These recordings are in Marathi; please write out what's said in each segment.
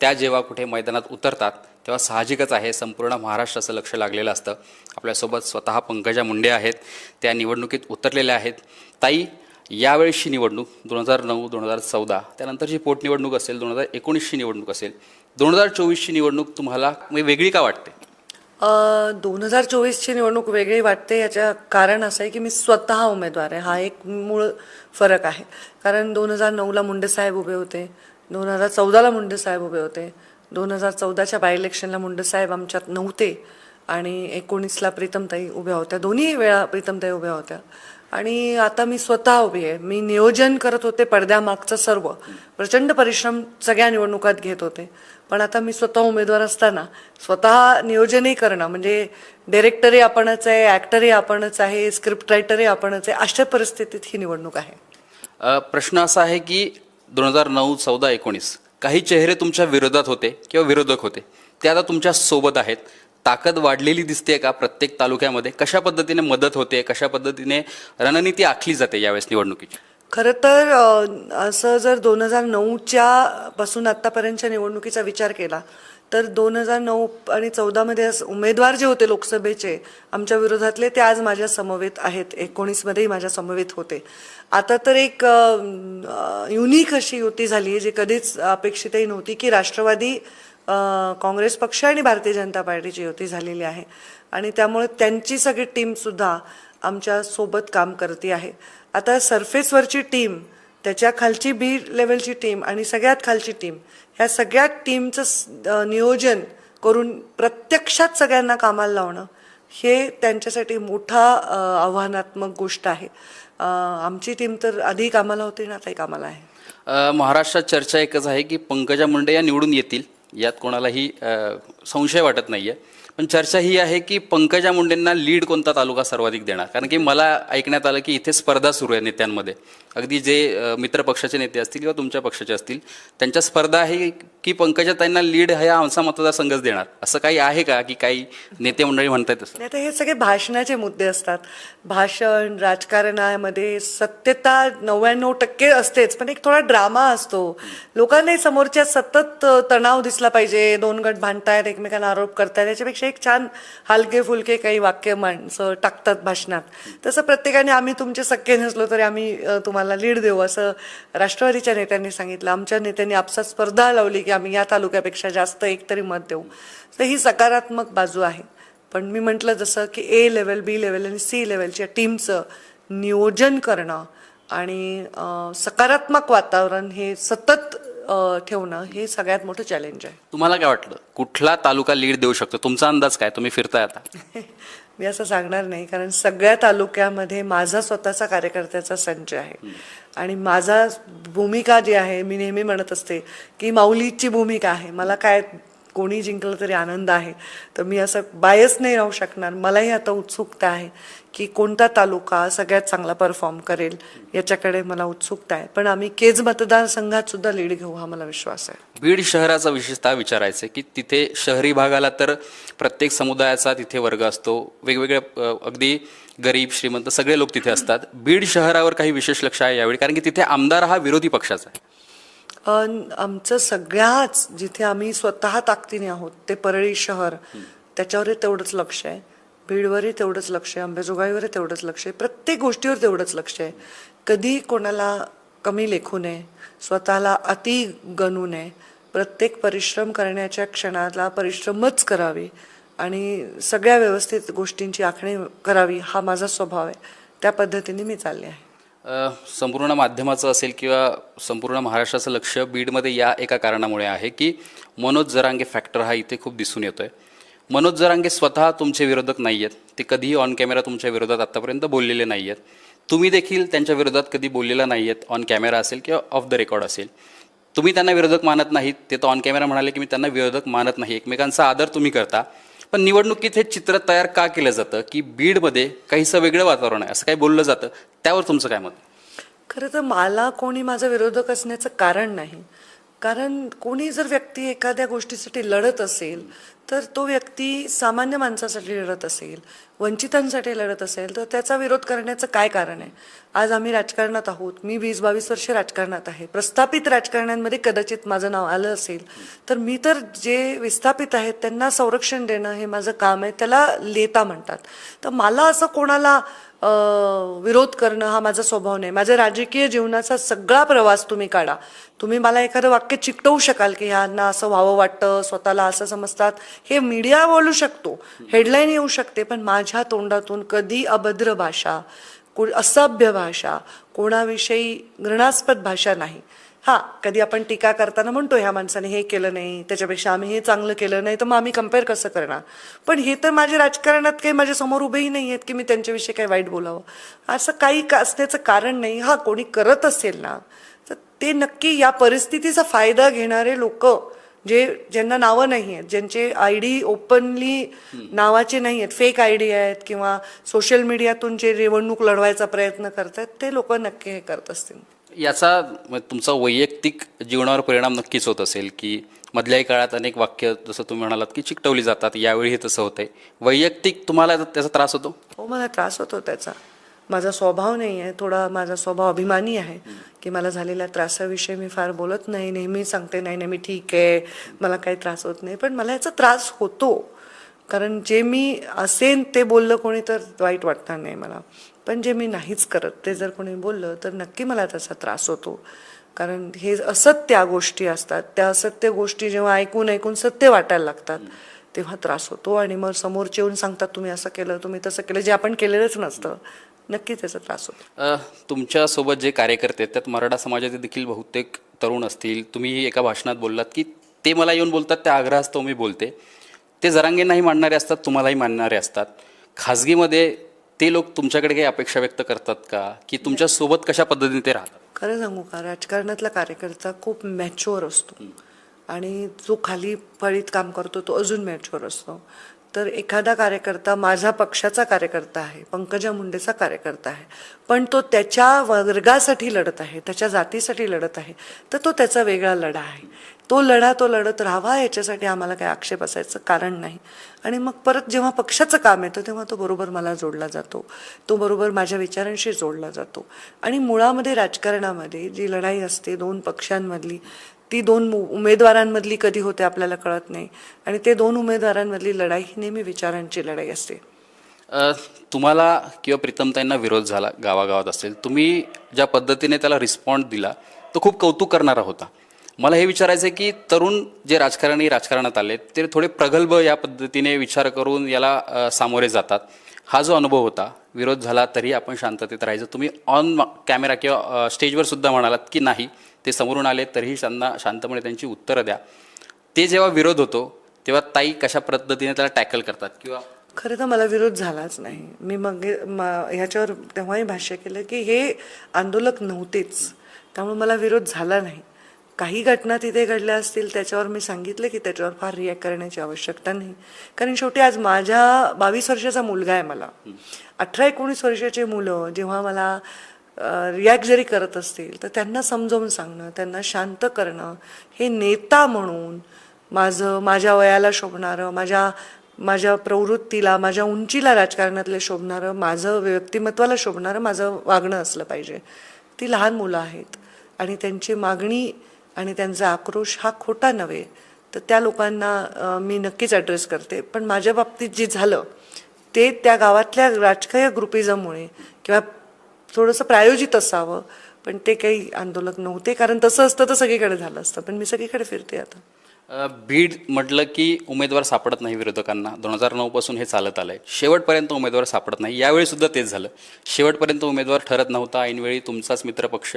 त्या जेव्हा कुठे मैदानात उतरतात तेव्हा साहजिकच आहे संपूर्ण महाराष्ट्राचं लक्ष लागलेलं असतं. आपल्यासोबत स्वतः पंकजा मुंडे आहेत, त्या निवडणुकीत उतरलेल्या आहेत. ताई, यावेळीची निवडणूक 2009, 2014 त्यानंतरची पोटनिवडणूक असेल, 2019ची निवडणूक असेल, 2024ची निवडणूक तुम्हाला वेगळी का वाटते? 2024ची निवडणूक वेगळी वाटते याचं कारण असं आहे की मी स्वतः उमेदवार आहे. हा एक मूळ फरक आहे. कारण 2009ला मुंडे साहेब उभे होते, 2014ला मुंडे साहेब उभे होते, 2014च्या बाय इलेक्शनला मुंडे साहेब आमच्यात नव्हते आणि 19ला प्रीतमताई उभ्या होत्या. दोन्ही वेळा प्रीतमताई उभ्या होत्या. आणि आता मी स्वतः उभी आहे. मी नियोजन करत होते पडद्यामागचं सर्व प्रचंड परिश्रम सगळ्या निवडणुकात घेत होते. पण आता मी स्वतः उमेदवार असताना स्वतः नियोजनही करणं म्हणजे डायरेक्टरही आपणच आहे, ॲक्टरही आपणच आहे, स्क्रिप्ट रायटरही आपणच आहे, अशा परिस्थितीत ही निवडणूक आहे. प्रश्न असा आहे की 2009, 14, 19 काही चेहरे तुमच्या विरोधात होते किंवा विरोधक होते, ते आता तुमच्या सोबत आहेत. ताकद वाढलेली दिसते का प्रत्येक तालुक्यामध्ये? कशा पद्धतीने मदत होते, कशा पद्धतीने रणनीती आखली जाते यावेळेस निवडणुकीची? खरं तर असं जर 2009च्या पासून आत्तापर्यंतच्या निवडणुकीचा विचार केला तर 2009 आणि 14मध्ये उमेदवार जे होते लोकसभेचे आमच्या विरोधातले ते आज माझ्या समवेत आहेत. 19मध्येही माझ्या समवेत होते. आता तर एक युनिक अशी युती झाली आहे जी कधीच अपेक्षितही नव्हती की राष्ट्रवादी काँग्रेस पक्ष आणि भारतीय जनता पार्टीची युती झालेली आहे. आणि त्यामुळे त्यांची सगळी टीमसुद्धा आमच्या सोबत काम करते आहे. आता सरफेसवरची टीम, त्याच्या खालची बी लेवलची टीम आणि सगळ्यात खालची टीम, ह्या सगळ्या टीमचं नियोजन करून प्रत्यक्षात सगळ्यांना कामाला लावणं हे त्यांच्यासाठी मोठा आव्हानात्मक गोष्ट आहे. आमची टीम तर आधी कामाला होती आणि आताही कामाला आहे. महाराष्ट्रात चर्चा एकच आहे की पंकजा मुंडे या निवडून येतील, यात कोणालाही संशय वाटत नाहीये. पण चर्चा ही आहे की पंकजा मुंडेंना लीड कोणता तालुका सर्वाधिक देणार? कारण की मला ऐकण्यात आलं की इथे स्पर्धा सुरू आहे नेत्यांमध्ये. अगदी जे मित्र पक्षाचे नेते असतील किंवा तुमच्या पक्षाचे असतील त्यांच्या स्पर्धा आहे की पंकजाताईंना लीड हा आमचा मतदारसंघच देणार. असं काही आहे का की काही नेते मंडळी म्हणतात तसं? आता हे सगळे भाषणाचे मुद्दे असतात. भाषण राजकारणामध्ये सत्यता 99% असतेच, पण एक थोडा ड्रामा असतो. लोकांनाही समोरच्या सतत तणाव दिसला पाहिजे, दोन गट भांडतायत, एकमेकांना आरोप करतायत, याच्यापेक्षा एक छान हलके फुलके काही वाक्य माणसं टाकतात भाषणात. तसं प्रत्येकाने आम्ही तुमचे सख्खे नसलो तरी आम्ही तुम्हाला लीड देऊ असं राष्ट्रवादीच्या नेत्यांनी सांगितलं. आमच्या नेत्यांनी आपसात स्पर्धा लावली की आम्ही या तालुक्यापेक्षा जास्त एकतरी मत देऊ. तर ही सकारात्मक बाजू आहे. पण मी म्हटलं जसं की ए लेवल, बी लेवल आणि सी लेवलच्या टीमचं नियोजन करणं आणि सकारात्मक वातावरण हे सतत ठेवणं हे सगळ्यात मोठं चॅलेंज आहे. तुम्हाला काय वाटलं कुठला तालुका लीड देऊ शकतो? तुमचा अंदाज काय? तुम्ही फिरताय आता. मी असं सांगणार नाही, कारण सगळ्या तालुक्यामध्ये माझा स्वतःचा कार्यकर्त्याचा संच आहे आणि माझा भूमिका जी आहे, मी नेहमी म्हणत असते की माऊलीची भूमिका आहे. मला काय कोणी जिंकलं तरी आनंद आहे. तर मी असं बायस नाही राहू शकणार. मलाही आता उत्सुकता आहे की कोणता तालुका सगळ्यात चांगला परफॉर्म करेल याच्याकडे मला उत्सुकता आहे. पण आम्ही केज मतदारसंघात सुद्धा लीड घेऊ हा मला विश्वास आहे. बीड शहराचा विशेषतः विचारायचं की तिथे शहरी भागाला तर प्रत्येक समुदायाचा तिथे वर्ग असतो, वेगवेगळे अगदी गरीब श्रीमंत सगळे लोक तिथे असतात. बीड शहरावर काही विशेष लक्ष आहे यावेळी? कारण की तिथे आमदार हा विरोधी पक्षाचा आहे. आमचं सगळ्याच जिथे आम्ही स्वतः ताकदीने आहोत ते परळी शहर, त्याच्यावरही तेवढंच लक्ष आहे. बीडवरही तेवढंच लक्ष आहे, अंबेजोगाईवरही तेवढंच लक्ष आहे, प्रत्येक गोष्टीवर तेवढंच लक्ष आहे. कधी कोणाला कमी लेखू नये, स्वतःला अति गणू नये. प्रत्येक परिश्रम करण्याच्या क्षणाला परिश्रमच करावे आणि सगळ्या व्यवस्थित गोष्टींची आखणी करावी हा माझा स्वभाव आहे. त्या पद्धतीने मी चालले आहे. संपूर्ण माध्यमाचं असेल किंवा संपूर्ण महाराष्ट्राचं लक्ष बीडमध्ये या एका कारणामुळे आहे की मनोज जरांगे फॅक्टर हा इथे खूप दिसून येतोय. मनोज जरांगे स्वतः तुमचे विरोधक नाही आहेत, ते कधीही ऑन कॅमेरा तुमच्या विरोधात आत्तापर्यंत बोललेले नाही आहेत. तुम्ही देखील त्यांच्या विरोधात कधी बोललेला नाही आहेत, ऑन कॅमेरा असेल किंवा ऑफ द रेकॉर्ड असेल. तुम्ही त्यांना विरोधक मानत नाहीत, ते तर ऑन कॅमेरा म्हणाले की मी त्यांना विरोधक मानत नाही. एकमेकांचा आदर तुम्ही करता. पण निवडणुकीत हे चित्र तयार का केलं जातं की बीडमध्ये काहीसं वेगळं वातावरण आहे असं काही बोललं जातं? त्यावर तुमचं काय मत? खरं तर मला कोणी माझा विरोधक असण्याचं कारण नाही. कारण कोणी जर व्यक्ती एखाद्या गोष्टीसाठी लढत असेल तर तो व्यक्ती सामान्य माणसासाठी लढत असेल, वंचितांसाठी लढत असेल, तर त्याचा विरोध करण्याचं काय कारण आहे? आज आम्ही राजकारणात आहोत, मी 20-22 वर्षे राजकारणात आहे. प्रस्थापित राजकारण्यांमध्ये कदाचित माझं नाव आलं असेल, तर मी तर जे विस्थापित आहेत त्यांना संरक्षण देणं हे माझं काम आहे, त्याला लेता म्हणतात. तर मला असं कोणाला विरोध करणं हा माझा स्वभाव नाही. माझ्या राजकीय जीवनाचा सगळा प्रवास तुम्ही काढा, तुम्ही मला एखादं वाक्य चिकटवू शकाल की ह्यांना असं व्हावं वाटतं, स्वतःला असं समजतात, हे मीडिया बोलू शकतो, हेडलाईन येऊ शकते, पण माझ्या तोंडातून कधी अभद्र भाषा, असभ्य भाषा, कोणाविषयी घृणास्पद भाषा नाही. हां, कधी आपण टीका करताना म्हणतो ह्या माणसाने हे केलं नाही, त्याच्यापेक्षा आम्ही हे चांगलं केलं नाही, तर मग आम्ही कम्पेअर कसं करणार? पण हे तर माझ्या राजकारणात काही माझ्या समोर उभेही नाही आहेत की मी त्यांच्याविषयी काही वाईट बोलावं. असं काही असण्याचं कारण नाही. हां, कोणी करत असेल ना, तर ते नक्की या परिस्थितीचा फायदा घेणारे लोक, ज्यांना नावं नाही आहेत, ज्यांचे ID ओपनली नावाचे नाही आहेत, फेक ID आहेत, किंवा सोशल मीडियातून जे निवडणूक लढवायचा प्रयत्न करतात, ते लोक नक्की हे करत असतील. याचा तुमचा वैयक्तिक जीवनावर परिणाम नक्कीच होत असेल की मधल्याही काळात अनेक वाक्य जसं तुम्ही म्हणालात की चिकटवली जातात, यावेळी हे तसं होतंय. वैयक्तिक तुम्हाला त्याचा त्रास होतो? हो, मला त्रास होतो त्याचा. माझा स्वभाव नाही आहे, थोडा माझा स्वभाव अभिमानी आहे की मला झालेल्या त्रासाविषयी मी फार बोलत नाही, नेहमी सांगते नाही नाही मी ठीक आहे, मला काही त्रास होत नाही. पण मला याचा त्रास होतो, कारण जे मी असेन ते बोललं कोणी तर वाईट वाटणार नाही मला, पण जे मी नाहीच करत ते जर कोणी बोललं तर नक्की मला त्याचा त्रास होतो. कारण हे असत्य गोष्टी असतात, त्या असत्य गोष्टी जेव्हा ऐकून ऐकून सत्य वाटायला लागतात तेव्हा त्रास होतो. आणि मग समोरचे येऊन सांगतात तुम्ही असं केलं, तुम्ही तसं केलं, जे आपण केलेलंच नसतं, नक्की त्याचा त्रास होतो. तुमच्यासोबत जे कार्यकर्ते आहेत त्यात मराठा समाजाचे देखील बहुतेक तरुण असतील. तुम्ही एका भाषणात बोललात की ते मला येऊन बोलतात त्या आग्रहास्तव मी बोलते. ते जरांगेंनाही मानणारे असतात, तुम्हालाही मानणारे असतात. खाजगीमध्ये ते लोक तुमच्याकडे काही अपेक्षा व्यक्त करतात का, की तुमच्या सोबत कशा पद्धतीने ते राहतात? खरं सांगू का, राजकारणातला कार्यकर्ता खूप मॅच्युअर असतो आणि जो खाली फळीत काम करतो तो अजून मॅच्युअर असतो. तर एखादा कार्यकर्ता माझ्या पक्षाचा कार्यकर्ता आहे, पंकजा मुंडेचा कार्यकर्ता आहे, पण तो त्याच्या वर्गासाठी लढत आहे, त्याच्या जातीसाठी लढत आहे, तर तो त्याचा वेगळा लढा आहे. तो लढत राहावा, याच्यासाठी आम्हाला काही आक्षेप असायचं कारण नाही. आणि मग परत जेव्हा पक्षाचं काम येतं तेव्हा तो बरोबर मला जोडला जातो, तो बरोबर माझ्या विचारांशी जोडला जातो. आणि मुळामध्ये राजकारणामध्ये जी लढाई असते दोन पक्षांमधली, ती दोन उमेदवारांमधली कधी होते आपल्याला कळत नाही. आणि ते दोन उमेदवारांमधली लढाई ही नेहमी विचारांची लढाई असते. तुम्हाला किंवा प्रीतमताईंना विरोध झाला गावागावात असेल, तुम्ही ज्या पद्धतीने त्याला रिस्पॉन्ड दिला तो खूप कौतुक करणारा होता. मला हे विचारायचं आहे की तरुण जे राजकारणात आले ते थोडे प्रगल्भ या पद्धतीने विचार करून याला सामोरे जातात. हा जो अनुभव होता, विरोध झाला तरी आपण शांततेत राहायचं, तुम्ही ऑन कॅमेरा किंवा स्टेजवर सुद्धा म्हणालात की नाही, ते समोरून आले तरीही त्यांना शांतपणे त्यांची उत्तरं द्या. ते जेव्हा विरोध होतो तेव्हा ताई कशा पद्धतीने त्याला टॅकल करतात? किंवा खरं तर मला विरोध झालाच नाही. मी मग ह्याच्यावर तेव्हाही भाष्य केलं की हे आंदोलक नव्हतेच, त्यामुळे मला विरोध झाला नाही. काही घटना तिथे घडल्या असतील त्याच्यावर मी सांगितलं की त्याच्यावर फार रिॲक्ट करण्याची आवश्यकता नाही. कारण शेवटी आज माझ्या 22 वर्षाचा मुलगा आहे, मला 18-19 वर्षाचे मुलं जेव्हा मला रिॲक्ट जरी करत असतील तर त्यांना समजावून सांगणं, त्यांना शांत करणं, हे नेता म्हणून माझ्या वयाला शोभणारं, माझ्या प्रवृत्तीला, माझ्या उंचीला राजकारणातले शोभणारं, माझं व्यक्तिमत्वाला शोभणारं माझं वागणं असलं पाहिजे. ती लहान मुलं आहेत आणि त्यांची मागणी आणि त्यांचा आक्रोश हा खोटा नव्हे, तर त्या लोकांना मी नक्कीच ॲड्रेस करते. पण माझ्या बाबतीत जे झालं ते त्या गावातल्या राजकीय ग्रुपिझममुळे किंवा थोडंसं प्रायोजित असावं, पण ते काही आंदोलक नव्हते. कारण तसं असतं तर सगळीकडे झालं असतं, पण मी सगळीकडे फिरते आता. बीड म्हटलं की उमेदवार सापडत नाही विरोधकांना. 2009 पासून हे चालत आलंय, शेवटपर्यंत उमेदवार सापडत नाही. यावेळी सुद्धा तेच झालं, शेवटपर्यंत उमेदवार ठरत नव्हता. ऐनवेळी तुमचाच मित्रपक्ष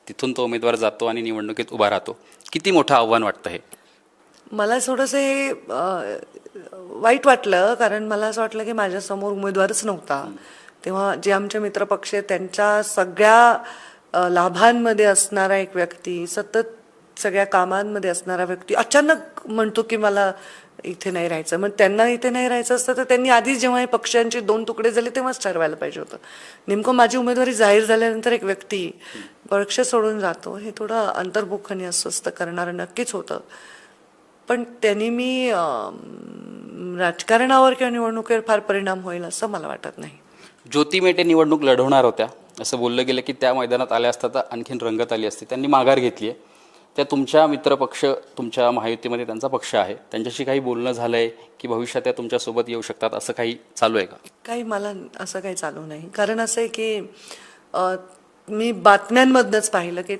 तिथून तो उमेदवार जातो आणि निवडणुकीत उभा राहतो. किती मोठं आव्हान वाटतं हे? मला थोडंसं हे वाईट वाटलं, कारण मला असं वाटलं की माझ्यासमोर उमेदवारच नव्हता. तेव्हा जे आमचे मित्रपक्ष आहेत त्यांच्या सगळ्या लाभांमध्ये असणारा एक व्यक्ती, सतत सगळ्या कामांमध्ये असणारा व्यक्ती अचानक म्हणतो की मला इथे नाही राहायचं. मग त्यांना इथे नाही राहायचं असतं तर त्यांनी आधीच जेव्हा हे पक्षांचे 2 तुकडे झाले तेव्हाच ठरवायला पाहिजे होतं. नेमकं माझी उमेदवारी जाहीर झाल्यानंतर एक व्यक्ती पक्ष सोडून जातो हे थोडं अंतर्मुख आणि अस्वस्थ करणारं नक्कीच होतं. पण त्यांनी मी राजकारणावर किंवा निवडणुकीवर फार परिणाम होईल असं मला वाटत नाही. ज्योती मेटे निवडणूक लढवणार होत्या असं बोललं गेलं की त्या मैदानात आल्या असता तर आणखीन रंगत आली असती. त्यांनी माघार घेतली आहे. त्या तुमच्या मित्रपक्ष, तुमच्या महायुतीमध्ये त्यांचा पक्ष आहे, त्यांच्याशी काही बोलणं झालं आहे की भविष्यात त्या तुमच्यासोबत येऊ शकतात असं काही चालू आहे का? काही मला असं काही चालू नाही. कारण असं आहे की मी बातम्यांमधनंच पाहिलं की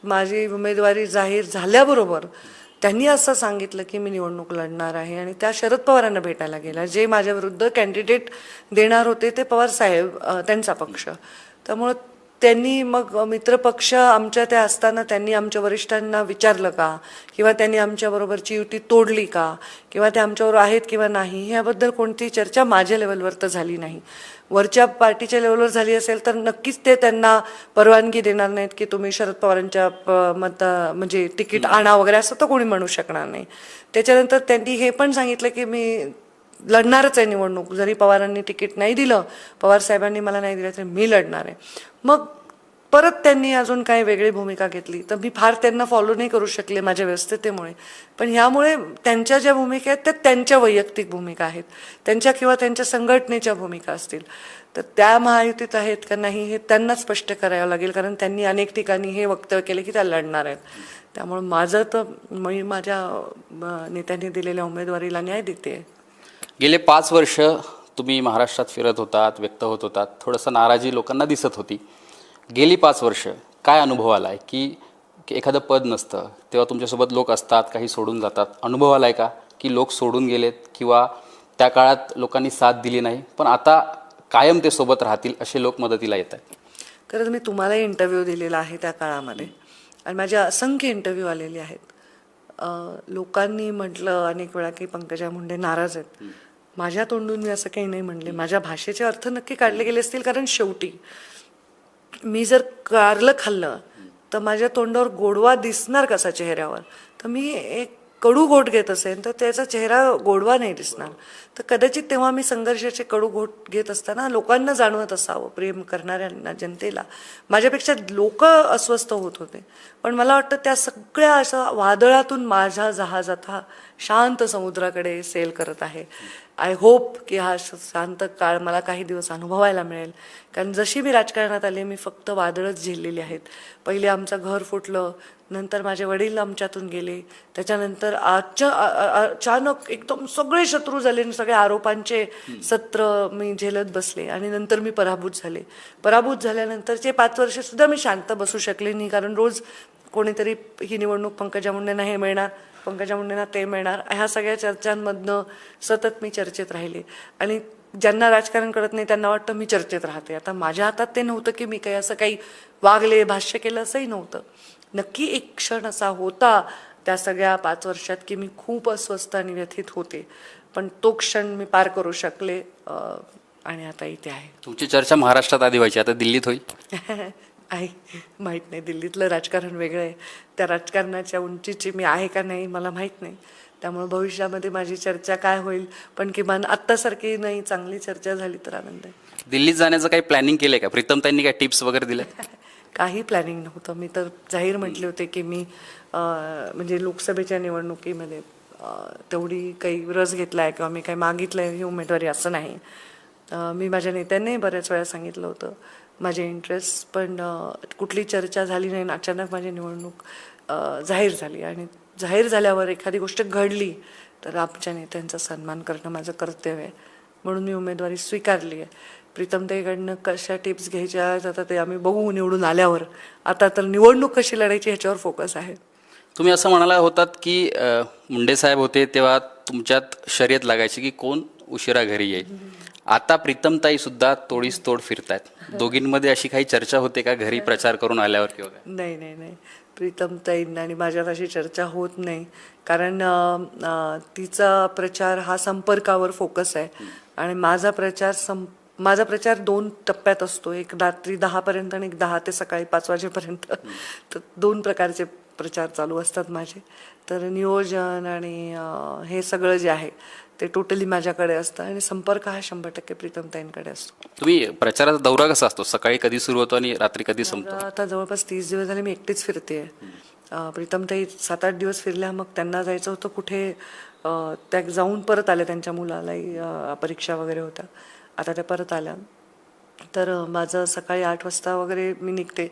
माझी उमेदवारी जाहीर झाल्याबरोबर त्यांनी असं सांगितलं की मी निवडणूक लढणार आहे आणि त्या शरद पवारांना भेटायला गेल्या. जे माझ्या विरुद्ध कॅन्डिडेट देणार होते ते पवार साहेब, त्यांचा पक्ष. त्यामुळं त्यांनी मग मित्रपक्ष आमच्या त्या असताना त्यांनी आमच्या वरिष्ठांना विचारलं का, किंवा त्यांनी आमच्याबरोबरची युती तोडली का, किंवा ते आमच्याबरोबर आहेत किंवा नाही, ह्याबद्दल कोणतीही चर्चा माझ्या लेवलवर तर झाली नाही. वरच्या पार्टीच्या लेवलवर झाली असेल तर नक्कीच ते त्यांना परवानगी देणार नाहीत की तुम्ही शरद पवारांच्या म्हणजे तिकीट आणा वगैरे असं तर कोणी म्हणू शकणार नाही. त्याच्यानंतर त्यांनी हे पण सांगितलं की मी लढणारच आहे निवडणूक, जरी पवारांनी तिकीट नाही दिलं, पवार साहेबांनी मला नाही दिलं तरी मी लढणार आहे. मग परत त्यांनी अजून काही वेगळी भूमिका घेतली तर मी फार त्यांना फॉलो नाही करू शकले माझ्या व्यस्ततेमुळे. पण ह्यामुळे त्यांच्या ज्या भूमिका आहेत त्या त्यांच्या वैयक्तिक भूमिका आहेत, त्यांच्या किंवा त्यांच्या संघटनेच्या भूमिका असतील. तर त्या महायुतीत आहेत का नाही हे त्यांना स्पष्ट करावं लागेल, कारण त्यांनी अनेक ठिकाणी हे वक्तव्य केले की त्या लढणार आहेत. त्यामुळे माझं तर मी माझ्या नेत्यांनी दिलेल्या उमेदवारीला न्याय देते. गेले 5 वर्ष तुम्ही महाराष्ट्रात फिरत होतात, व्यक्त होत होतात, थोडंसं नाराजी लोकांना दिसत होती. गेली 5 वर्ष काय अनुभव आला आहे की एखादं पद नसतं तेव्हा तुमच्यासोबत लोक असतात, काही सोडून जातात. अनुभव आला आहे का की लोक सोडून गेलेत किंवा त्या काळात लोकांनी साथ दिली नाही पण आता कायम ते सोबत राहतील असे लोक मदतीला येत आहेत? खरंच मी तुम्हालाही इंटरव्ह्यू दिलेला आहे त्या काळामध्ये आणि माझ्या असंख्य इंटरव्ह्यू आलेले आहेत. लोकांनी म्हटलं अनेक वेळा की पंकजा मुंडे नाराज आहेत. माझ्या तोंडून मी असं काही नाही म्हणले. माझ्या भाषेचे अर्थ नक्की काढले गेले असतील, कारण शेवटी मी जर कारलं खाल्लं तर माझ्या तोंडावर गोडवा दिसणार कसा चेहऱ्यावर. तर मी एक कडू घोट घेत असेल तर त्याचा चेहरा गोडवा नाही दिसणार. तर कदाचित तेव्हा मी संघर्षाचे कडू घोट घेत असताना लोकांना जाणवत असावं, प्रेम करणाऱ्यांना, जनतेला. माझ्यापेक्षा लोक अस्वस्थ होत होते. पण मला वाटतं त्या सगळ्या अशा वादळातून माझा जहाज आता शांत समुद्राकडे सेल करत आहे. आय होप की हा शांत काळ मला काही दिवस अनुभवायला मिळेल. कारण जशी मी राजकारणात आले मी फक्त वादळच झेललेली आहेत. पहिले आमचं घर फुटलं, नंतर माझे वडील आमच्यातून गेले, त्याच्यानंतर अचानक एकदम सगळे शत्रू झाले आणि सगळ्या आरोपांचे सत्र मी झेलत बसले आणि नंतर मी पराभूत झाले. पराभूत झाल्यानंतरचे 5 वर्षसुद्धा मी शांत बसू शकले नाही, कारण रोज कोणीतरी ही निवडणूक पंकजा मुंडेंना हे मिळणार, पंकजा मुंडेंना ते मिळणार, ह्या सगळ्या चर्चांमधनं सतत मी चर्चेत राहिले. आणि ज्यांना राजकारण कळत नाही त्यांना वाटतं मी चर्चेत राहते. आता माझ्या हातात ते नव्हतं की मी काही असं काही वागले, भाष्य केलं, असंही नव्हतं. नक्की एक क्षण असा होता त्या सगळ्या 5 वर्षात की मी खूप अस्वस्थ आणि व्यथित होते, पण तो क्षण मी पार करू शकले आणि आता इथे आहे. तुमची चर्चा महाराष्ट्रात आधी व्हायची, आता दिल्लीत होईल? आहे, माहीत नाही. दिल्लीतलं राजकारण वेगळं आहे. त्या राजकारणाच्या उंचीची मी आहे का नाही मला माहीत नाही. त्यामुळे भविष्यामध्ये माझी चर्चा काय होईल, पण किमान आत्तासारखी नाही चांगली चर्चा झाली तर आनंद आहे. दिल्लीत जाण्याचं काही प्लॅनिंग केलंय का? प्रीतमताईंनी काही टिप्स वगैरे दिल्या? काही प्लॅनिंग नव्हतं. मी तर जाहीर म्हटले होते की मी म्हणजे लोकसभेच्या निवडणुकीमध्ये तेवढी काही रस घेतला आहे किंवा मी काही मागितलं आहे ही उमेदवारी असं नाही. मी माझ्या नेत्यांनाही बऱ्याच वेळा सांगितलं होतं माझे इंटरेस्ट, पण कुठली चर्चा झाली नाही. अचानक माझी निवडणूक जाहीर झाली आणि जाहीर झाल्यावर एखादी गोष्ट घडली तर आमच्या नेत्यांचा सन्मान करणं माझं कर्तव्य आहे, म्हणून मी उमेदवारी स्वीकारली आहे. प्रीतमताईकडनं कशा टिप्स घ्यायच्या आता ते आम्ही बघू निवडून आल्यावर. आता तर निवडणूक कशी लढायची ह्याच्यावर फोकस आहे. तुम्ही असं म्हणाला होतात की मुंडे साहेब होते तेव्हा तुमच्यात शर्यत लागायची की कोण उशिरा घरी येईल. आता प्रीतमताई सुद्धा तोडीस तोड फिरतायत. दोघींमध्ये अशी काही चर्चा होते का घरी प्रचार करून आल्यावर किंवा काय? नाही नाही नाही, प्रीतमताईंना आणि माझ्यात अशी चर्चा होत नाही, कारण तिचा प्रचार हा संपर्कावर फोकस आहे आणि माझा प्रचार 2 टप्प्यात असतो. एक रात्री 10 पर्यंत आणि एक 10 ते सकाळी 5 वाजेपर्यंत. तर 2 प्रकारचे प्रचार चालू असतात माझे. तर नियोजन आणि हे सगळं जे आहे ते टोटली माझ्याकडे असतं आणि संपर्क हा 100% प्रीतमताईंकडे असतो. तुम्ही प्रचाराचा दौरा कसा असतो? सकाळी कधी सुरू होतो आणि रात्री कधी संपतो? माझा आता जवळपास 30 दिवस झाले मी एकटीच फिरते. प्रीतमताई 7-8 दिवस फिरल्या, मग त्यांना जायचं होतं कुठे, त्या जाऊन परत आल्या, त्यांच्या मुलालाही परीक्षा वगैरे होत्या, आता त्या परत आल्या. तर माझं सकाळी 8 वाजता वगैरे मी निघते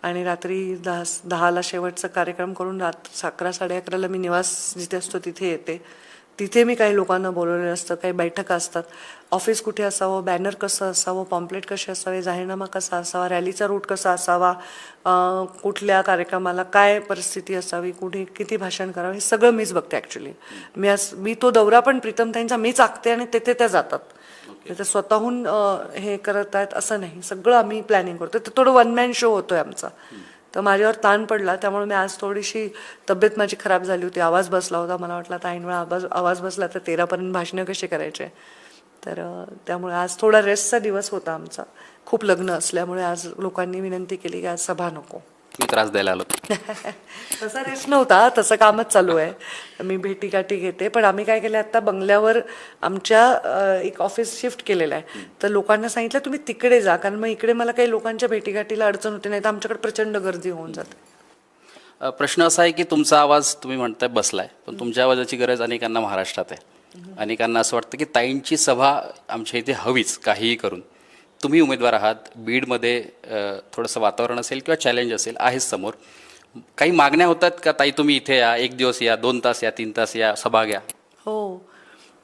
आणि रात्री 10ला शेवटचा कार्यक्रम करून 11-11:30ला मी निवास जिथे असतो तिथे येते. तिथे मी काही लोकांना बोलवलेलं असतं, काही बैठका असतात, ऑफिस कुठे असावं, बॅनर कसं असावं, पॉम्पलेट कसे असावे, जाहीरनामा कसा असावा, रॅलीचा रूट कसा असावा, कुठल्या कार्यक्रमाला काय परिस्थिती असावी, कुठे किती भाषण करावं, हे सगळं मीच बघते ॲक्च्युली. मी तो दौरा पण प्रीतमताईंचा मीच आखते आणि तिथे त्या जातात. ते स्वतःहून हे करत आहेत असं नाही, सगळं आम्ही प्लॅनिंग करतो. तर थोडं वन मॅन शो होतोय आमचा. तर माझ्यावर ताण पडला, त्यामुळे मी आज थोडीशी तब्येत माझी खराब झाली होती, आवाज बसला होता, मला वाटलं आता ऐन वेळा आवाज बसला तर 13पर्यंत भाषणं कसे करायचे. तर त्यामुळे आज थोडा रेस्टचा दिवस होता आमचा. खूप लग्न असल्यामुळे आज लोकांनी विनंती केली की आज सभा नको. मी त्रास द्यायला आलो. तसा रेस्ट नव्हता, तसं कामच चालू आहे, मी भेटीगाठी घेते. पण आम्ही काय केलं, आता बंगल्यावर आमच्या एक ऑफिस शिफ्ट केलेलं आहे. तर लोकांना सांगितलं तुम्ही तिकडे जा, कारण मग इकडे मला काही लोकांच्या भेटीगाठीला अडचण होते, नाही तर आमच्याकडे प्रचंड गर्दी होऊन जाते. प्रश्न असा आहे की तुमचा आवाज तुम्ही म्हणताय बसलाय, पण तुमच्या आवाजाची गरज अनेकांना महाराष्ट्रात आहे. अनेकांना असं वाटतं की ताईंची सभा आमच्या इथे हवीच काहीही करून. तुम्ही उमेदवार आहात, बीडमध्ये थोडंसं वातावरण असेल किंवा चॅलेंज असेल आहेच समोर. काही मागण्या होतात का ताई तुम्ही इथे या, 1 दिवस या, 2 तास या, 3 तास या, सभा घ्या? हो,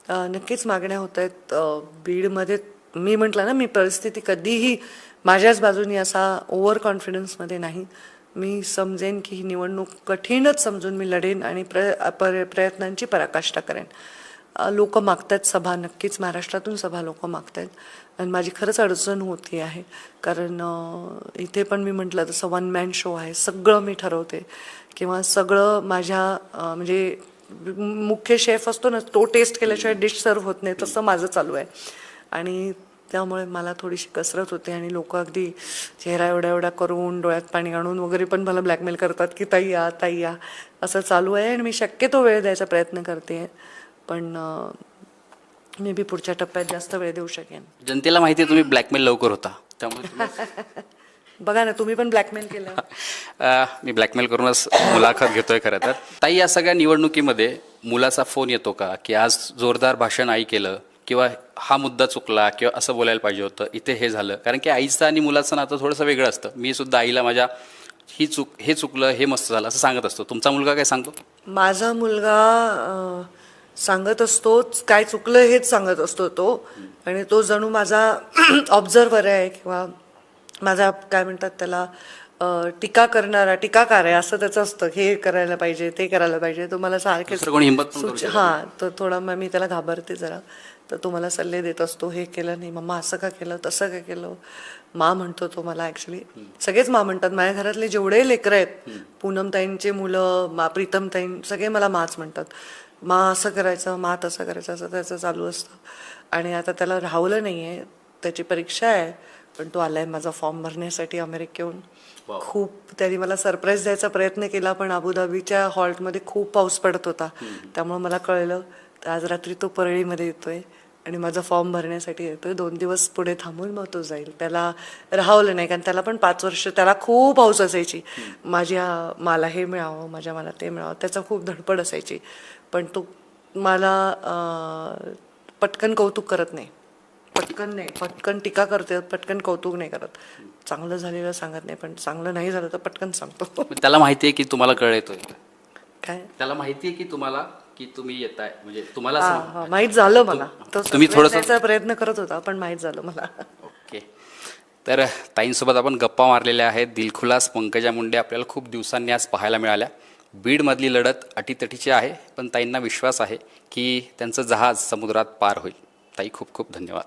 नक्कीच मागण्या होत आहेत. बीडमध्ये मी म्हटलं ना, मी परिस्थिती कधीही माझ्याच बाजूनी असा ओव्हर कॉन्फिडन्समध्ये नाही. मी समजेन की ही निवडणूक कठीणच समजून मी लढेन आणि प्रयत्नांची पराकाष्ठा करेन. लोक मागतात सभा, नक्कीच महाराष्ट्रातून सभा लोक मागतात आणि माझी खरंच अडचण होती आहे, कारण इथे पण मी म्हटलं तसं वन मॅन शो आहे, सगळं मी ठरवते किंवा सगळं माझ्या म्हणजे मुख्य शेफ असतो ना, तो टेस्ट केल्याशिवाय डिश सर्व होत नाही, तसं माझं चालू आहे. आणि त्यामुळे मला थोडीशी कसरत होते आणि लोक अगदी चेहरा एवढा एवढा करून डोळ्यात पाणी आणून वगैरे पण मला ब्लॅकमेल करतात की ताई या, ताई या, असं चालू आहे. आणि मी शक्यतो वेळ द्यायचा प्रयत्न करते, पण मे बी पुढच्या टप्प्यात जास्त वेळ देऊ शकेन. जनतेला माहिती आहे तुम्ही ब्लॅकमेल लवकर होता, त्यामुळे बघा ना, तुम्ही पण ब्लॅकमेल केलं. मी ब्लॅकमेल करूनच मुलाखत घेतोय खरं तर. ताई, या सगळ्या निवडणुकीमध्ये मुलाचा फोन येतो का की आज जोरदार भाषण आई केलं, किंवा हा मुद्दा चुकला, किंवा असं बोलायला पाहिजे होतं, इथे हे झालं? कारण की आईचं आणि मुलाचं नातं थोडंसं वेगळं असतं. मी सुद्धा आईला माझ्या हे चुकलं, हे मस्त झालं असं सांगत असतो. तुमचा मुलगा काय सांगतो? माझा मुलगा सांगत असतोच, काय चुकलं हेच सांगत असतो तो. आणि तो जणू माझा ऑब्झर्वर आहे किंवा माझा काय म्हणतात त्याला, टीकाकार आहे असं त्याचं असतं. हे करायला पाहिजे, ते करायला पाहिजे. तो मला सारखेच हां, तर थोडा मग मी त्याला घाबरते जरा. तर तो मला सल्ले देत असतो, हे केलं नाही मम्मा, असं का केलं, तसं का केलं. मा म्हणतो तो मला. ॲक्च्युली सगळेच मा म्हणतात, माझ्या घरातले जेवढे लेकरं आहेत, पूनमताईंचे मुलं, प्रीतमताईं, सगळे मला माच म्हणतात. मा असं करायचं, मा तसं करायचं, असं त्याचं चालू असतं. आणि आता त्याला राहवलं नाही आहे, त्याची परीक्षा आहे, पण तो आलाय माझा फॉर्म भरण्यासाठी अमेरिकेहून. खूप त्यांनी मला सरप्राईज द्यायचा प्रयत्न केला, पण अबुधाबीच्या हॉल्टमध्ये खूप पाऊस पडत होता, त्यामुळे मला कळलं. तर आज रात्री तो परळीमध्ये येतोय आणि माझा फॉर्म भरण्यासाठी येतोय. 2 दिवस पुढे थांबून मग तो जाईल. त्याला राहवलं नाही, कारण त्याला पण 5 वर्ष त्याला खूप हौस असायची, मला हे मिळावं, मला ते मिळावं, त्याचा खूप धडपड असायची. पण तो मला पटकन कौतुक करत नाही, पटकन टीका करते, पटकन कौतुक नाही करत. चांगलं झालेलं सांगत नाही, पण चांगलं नाही झालं तर पटकन सांगतो. त्याला माहिती आहे की तुम्हाला कळ येतोय? काय त्याला माहिती आहे की तुम्हाला, की तुम्ही येताय, म्हणजे तुम्हाला माहीत झालं मला. तुम्ही थोडासा प्रयत्न करत होता, पण माहीत झालं मला. ओके. तर ताईंसोबत आपण गप्पा मारलेल्या आहेत. दिलखुलास पंकजा मुंडे आपल्याला खूप दिवसांनी आज पाहायला मिळाल्या. बीडमधली लढत अटीतटीची आहे, पण ताईंना विश्वास आहे की त्यांचं जहाज समुद्रात पार होईल. ताई, खूप खूप धन्यवाद.